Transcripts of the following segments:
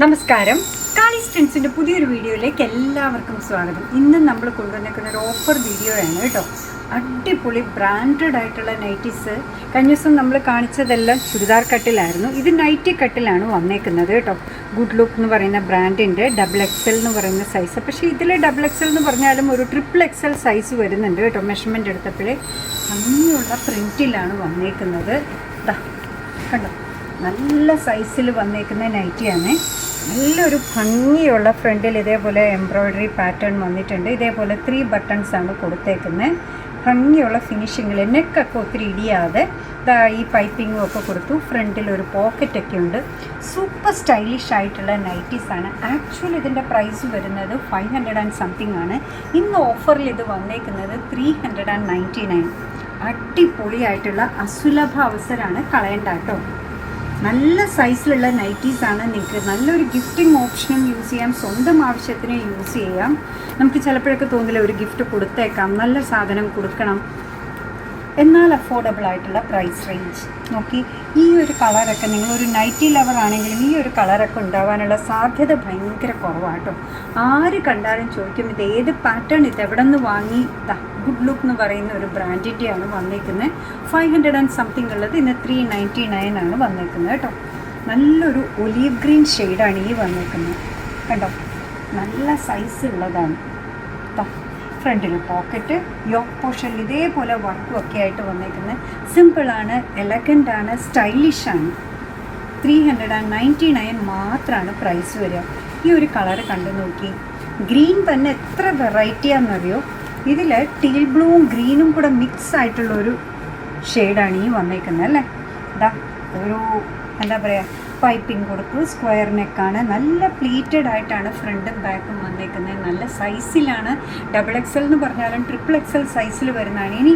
നമസ്കാരം. കാളിസ്റ്റൻസിൻ്റെ പുതിയൊരു വീഡിയോയിലേക്ക് എല്ലാവർക്കും സ്വാഗതം. ഇന്ന് നമ്മൾ കൊണ്ടുവന്നിരിക്കുന്ന ഒരു ഓഫർ വീഡിയോ ആണ് കേട്ടോ. അടിപൊളി ബ്രാൻഡഡ് ആയിട്ടുള്ള നൈറ്റീസ്. കഴിഞ്ഞ ദിവസം നമ്മൾ കാണിച്ചതെല്ലാം ചുരിദാർ കട്ടിലായിരുന്നു. ഇത് നൈറ്റി കട്ടിലാണ് വന്നേക്കുന്നത് കേട്ടോ. ഗുഡ് ലുക്ക് എന്ന് പറയുന്ന ബ്രാൻഡിൻ്റെ XXL എന്ന് പറയുന്ന സൈസ്. പക്ഷേ ഇതിൽ XXL എന്ന് പറഞ്ഞാലും ഒരു XXL സൈസ് വരുന്നുണ്ട് കേട്ടോ. മെഷർമെൻറ്റ് എടുത്തപ്പോഴേ ഭംഗിയുള്ള പ്രിൻറ്റിലാണ് വന്നേക്കുന്നത്. കണ്ടോ, നല്ല സൈസിൽ വന്നേക്കുന്ന നൈറ്റിയാണ്. നല്ലൊരു ഭംഗിയുള്ള ഫ്രണ്ടിൽ ഇതേപോലെ എംബ്രോയ്ഡറി പാറ്റേൺ വന്നിട്ടുണ്ട്. ഇതേപോലെ 3 ബട്ടൺസ് ആണ് കൊടുത്തേക്കുന്നത്. ഭംഗിയുള്ള ഫിനിഷിങ്ങിൽ നെക്കൊക്കെ ഒത്തിരി ഇടിയാതെ ഈ പൈപ്പിങ്ങും ഒക്കെ കൊടുത്തു. ഫ്രണ്ടിൽ ഒരു പോക്കറ്റൊക്കെ ഉണ്ട്. സൂപ്പർ സ്റ്റൈലിഷ് ആയിട്ടുള്ള നൈറ്റീസാണ്. ആക്ച്വലി ഇതിൻ്റെ പ്രൈസ് വരുന്നത് 500 and something ആണ്. ഇന്ന് ഓഫറിൽ ഇത് വന്നേക്കുന്നത് 399. അടിപൊളിയായിട്ടുള്ള അസുലഭ അവസരമാണ്, കളയണ്ട കേട്ടോ. നല്ല സൈസിലുള്ള നൈറ്റീസാണ്. നിങ്ങൾക്ക് നല്ലൊരു ഗിഫ്റ്റിംഗ് ഓപ്ഷനും യൂസ് ചെയ്യാം, സ്വന്തം ആവശ്യത്തിന് യൂസ് ചെയ്യാം. നമുക്ക് ചിലപ്പോഴൊക്കെ തോന്നില്ല ഒരു ഗിഫ്റ്റ് കൊടുത്തേക്കാം, നല്ല സാധനം കൊടുക്കണം, എന്നാൽ അഫോർഡബിൾ ആയിട്ടുള്ള പ്രൈസ് റേഞ്ച് നോക്കി. ഈ ഒരു കളറൊക്കെ നിങ്ങളൊരു നൈറ്റി ലവർ ആണെങ്കിലും ഈ ഒരു കളറൊക്കെ ഉണ്ടാവാനുള്ള സാധ്യത ഭയങ്കര കുറവാട്ടോ. ആര് കണ്ടാലും ചോദിക്കും ഇത് ഏത് പാറ്റേൺ, ഇത് എവിടെ നിന്ന് വാങ്ങി. ഗുഡ് ലുക്ക് എന്ന് പറയുന്ന ഒരു ബ്രാൻഡിൻ്റെയാണ് വന്നേക്കുന്നത്. 500 and something ഉള്ളത് ഇന്ന് 399 ആണ് വന്നേക്കുന്നത് കേട്ടോ. നല്ലൊരു ഒലീവ് ഗ്രീൻ ഷെയ്ഡാണ് ഈ വന്നേക്കുന്നത് കേട്ടോ. നല്ല സൈസ് ഉള്ളതാണ്. ഫ്രണ്ടിൽ പോക്കറ്റ്, യോക്ക് പോർഷനിൽ ഇതേപോലെ വർക്കും ഒക്കെ ആയിട്ട് വന്നേക്കുന്നത്. സിമ്പിളാണ്, എലഗൻ്റാണ്, സ്റ്റൈലിഷാണ്. 399 മാത്രമാണ് പ്രൈസ് വരിക. ഈ ഒരു കളർ കണ്ടു നോക്കി. ഗ്രീൻ തന്നെ എത്ര വെറൈറ്റിയാണെന്നറിയോ. ഇതിൽ ടീൽ ബ്ലൂവും ഗ്രീനും കൂടെ മിക്സ് ആയിട്ടുള്ളൊരു ഷെയ്ഡാണ് ഈ വന്നേക്കുന്നത് അല്ലേ. ഒരു എന്താ പറയുക, പൈപ്പിംഗ് കൊടുത്തു. സ്ക്വയർ നെക്കാണ്. നല്ല പ്ലീറ്റഡ് ആയിട്ടാണ് ഫ്രണ്ടും ബാക്കും വന്നേക്കുന്നത്. നല്ല സൈസിലാണ്. XXL എന്ന് പറഞ്ഞാലും XXL സൈസിൽ വരുന്നതാണ്. ഇനി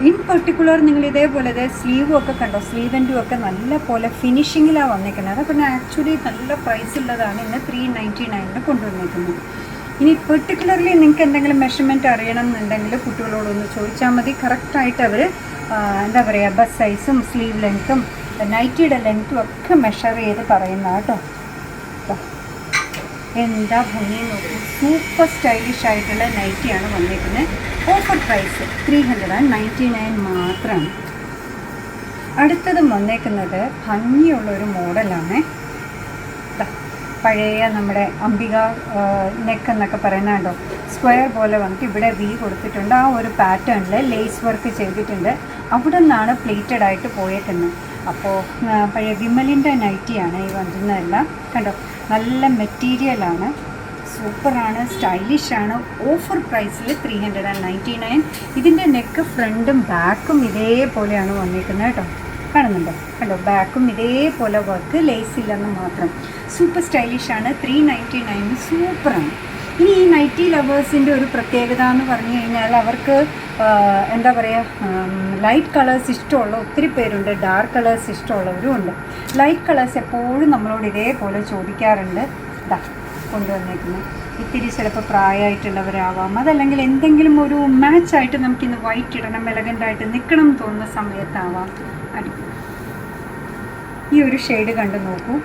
ഇൻ പെർട്ടിക്കുലർ നിങ്ങൾ ഇതേപോലെ സ്ലീവും ഒക്കെ കണ്ടോ, സ്ലീവെൻറ്റും ഒക്കെ നല്ല പോലെ ഫിനിഷിങ്ങിലാണ് വന്നേക്കുന്നത്. അത് പിന്നെ ആക്ച്വലി നല്ല പ്രൈസ് ഉള്ളതാണ്. ഇന്ന് 399 കൊണ്ടുവന്നേക്കുന്നത്. ഇനി പെർട്ടിക്കുലർലി നിങ്ങൾക്ക് എന്തെങ്കിലും മെഷർമെൻറ്റ് അറിയണം എന്നുണ്ടെങ്കിൽ കുട്ടികളോടൊന്ന് ചോദിച്ചാൽ മതി. കറക്റ്റായിട്ട് അവർ എന്താ പറയുക, ബസ് സൈസും സ്ലീവ് ലെങ്ത്തും നൈറ്റിയുടെ ലെങ്ത്തും ഒക്കെ മെഷർ ചെയ്ത് പറയുന്ന കേട്ടോ. എന്താ ഭംഗി നോക്കൂ. സൂപ്പർ സ്റ്റൈലിഷ് ആയിട്ടുള്ള നൈറ്റിയാണ് വന്നിരിക്കുന്നത്. ഓഫർ പ്രൈസ് 399 മാത്രമാണ്. അടുത്തതും വന്നേക്കുന്നത് ഭംഗിയുള്ളൊരു മോഡലാണ്. പഴയ നമ്മുടെ അംബിക നെക്ക് എന്നൊക്കെ പറയുന്നുണ്ടോ, സ്ക്വയർ പോലെ വന്നിട്ട് ഇവിടെ വി കൊടുത്തിട്ടുണ്ട്. ആ ഒരു പാറ്റേണിൽ ലേസ് വർക്ക് ചെയ്തിട്ടുണ്ട്. അവിടെ നിന്നാണ് പ്ലേറ്റഡ് ആയിട്ട് പോയേക്കുന്നത്. അപ്പോൾ പഴയ വിമലിൻ്റെ നൈറ്റിയാണ് ഈ വന്നിരുന്നതെല്ലാം. കണ്ടോ, നല്ല മെറ്റീരിയലാണ്, സൂപ്പറാണ്, സ്റ്റൈലിഷാണ്. ഓഫർ പ്രൈസിൽ 399. ഇതിൻ്റെ നെക്ക് ഫ്രണ്ടും ബാക്കും ഇതേപോലെയാണ് വന്നിരിക്കുന്നത് കേട്ടോ. കാണുന്നുണ്ടോ, കണ്ടോ, ബാക്കും ഇതേപോലെ വർക്ക്, ലേസ് ഇല്ലെന്ന് മാത്രം. സൂപ്പർ സ്റ്റൈലിഷാണ്. 399 സൂപ്പറാണ്. ഇനി ഈ നൈറ്റി ലവേഴ്സിൻ്റെ ഒരു പ്രത്യേകത എന്ന് പറഞ്ഞു കഴിഞ്ഞാൽ അവർക്ക് എന്താ പറയുക, ലൈറ്റ് കളേഴ്സ് ഇഷ്ടമുള്ള ഒത്തിരി പേരുണ്ട്, ഡാർക്ക് കളേഴ്സ് ഇഷ്ടമുള്ളവരും ഉണ്ട്. ലൈറ്റ് കളേഴ്സ് എപ്പോഴും നമ്മളോട് ഇതേപോലെ ചോദിക്കാറുണ്ട്. കൊണ്ടുവന്നേക്കുന്നത് ഇത്തിരി ചിലപ്പോൾ പ്രായമായിട്ടുള്ളവരാവാം, അതല്ലെങ്കിൽ എന്തെങ്കിലും ഒരു മാച്ചായിട്ട് നമുക്കിന്ന് വൈറ്റ് ഇടണം, എലഗൻ്റായിട്ട് നിൽക്കണം എന്ന് തോന്നുന്ന സമയത്താവാം. ഈ ഒരു ഷെയ്ഡ് കണ്ടു നോക്കൂ.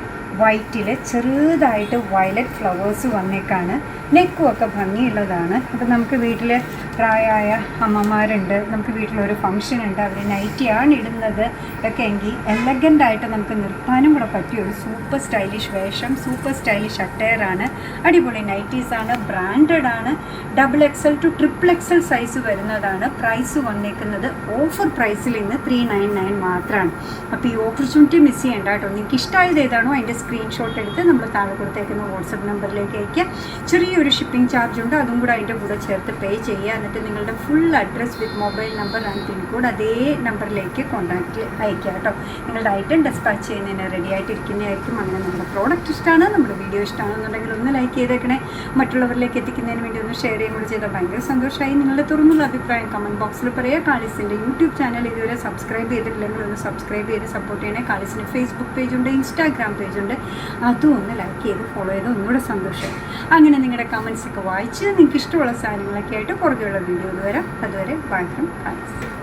വൈറ്റിൽ ചെറുതായിട്ട് വയലറ്റ് ഫ്ലവേഴ്സ് വന്നേക്കാണ്. നെക്കും ഒക്കെ ഭംഗിയുള്ളതാണ്. അപ്പോൾ നമുക്ക് വീട്ടിൽ പ്രായമായ അമ്മമാരുണ്ട്, നമുക്ക് വീട്ടിലൊരു ഫംഗ്ഷൻ ഉണ്ട്, അവർ നൈറ്റിയാണ് ഇടുന്നത് ഒക്കെ എങ്കിൽ എലഗൻ്റായിട്ട് നമുക്ക് നിർത്താനും കൂടെ പറ്റിയ ഒരു സൂപ്പർ സ്റ്റൈലിഷ് വേഷം, സൂപ്പർ സ്റ്റൈലിഷ് അട്ടയറാണ്. അടിപൊളി നൈറ്റീസാണ്, ബ്രാൻഡഡ് ആണ്. XXL to XXL സൈസ് വരുന്നതാണ്. പ്രൈസ് വന്നേക്കുന്നത് ഓഫർ പ്രൈസിൽ ഇന്ന് 399 മാത്രമാണ്. അപ്പോൾ ഈ ഓപ്പർച്യൂണിറ്റി മിസ് ചെയ്യേണ്ട കേട്ടോ. നിങ്ങൾക്ക് ഇഷ്ടമായത് ഏതാണോ അതിൻ്റെ സ്ക്രീൻഷോട്ട് എടുത്ത് നമ്മൾ താഴെ കൊടുത്തേക്കുന്ന വാട്സപ്പ് നമ്പറിലേക്ക് അയയ്ക്കുക. ചെറിയൊരു ഷിപ്പിംഗ് ചാർജ് ഉണ്ട്, അതും കൂടെ അതിൻ്റെ കൂടെ ചേർത്ത് പേ ചെയ്യുക. എന്നിട്ട് നിങ്ങളുടെ full address with mobile number and pincode അതേ നമ്പറിലേക്ക് കോൺടാക്റ്റ് അയയ്ക്കുക കേട്ടോ. നിങ്ങളുടെ ഐറ്റം ഡെസ്പാച്ച് ചെയ്യുന്നതിന് റെഡി ആയിട്ടിരിക്കുന്നതായിരിക്കും. അങ്ങനെ നമ്മുടെ പ്രോഡക്റ്റ് ഇഷ്ടമാണ്, നമ്മുടെ വീഡിയോ ഇഷ്ടമാണെന്നുണ്ടെങ്കിൽ ഒന്ന് ലൈക്ക് ചെയ്തേക്കണേ. മറ്റുള്ളവരിലേക്ക് എത്തിക്കുന്നതിന് വേണ്ടി ഒന്ന് ഷെയർ ചെയ്യുമ്പോൾ ചെയ്താൽ ഭയങ്കര സന്തോഷമായി. നിങ്ങളുടെ തുറന്നുള്ള അഭിപ്രായം കമൻറ്റ് ബോക്സിൽ പറയുക. കാളിസിൻ്റെ യൂട്യൂബ് ചാനൽ ഇതുവരെ സബ്സ്ക്രൈബ് ചെയ്തിട്ടില്ലെങ്കിൽ ഒന്ന് സബ്സ്ക്രൈബ് ചെയ്ത് സപ്പോർട്ട് ചെയ്യണേ. കാളിസിന് ഫേസ്ബുക്ക് പേജുണ്ട്, ഇൻസ്റ്റാഗ്രാം പേജുണ്ട്, അതും ഒന്ന് ലൈക്ക് ചെയ്ത് ഫോളോ ചെയ്ത് ഒന്നുകൂടെ സന്തോഷം. അങ്ങനെ നിങ്ങളുടെ കമൻസ് ഒക്കെ വായിച്ച് നിങ്ങൾക്ക് ഇഷ്ടമുള്ള സാധനങ്ങളൊക്കെ ആയിട്ട് പുറകെയുള്ള വീഡിയോയിൽ വരാം. അതുവരെ ബൈ ഫ്രം കാളിസ്.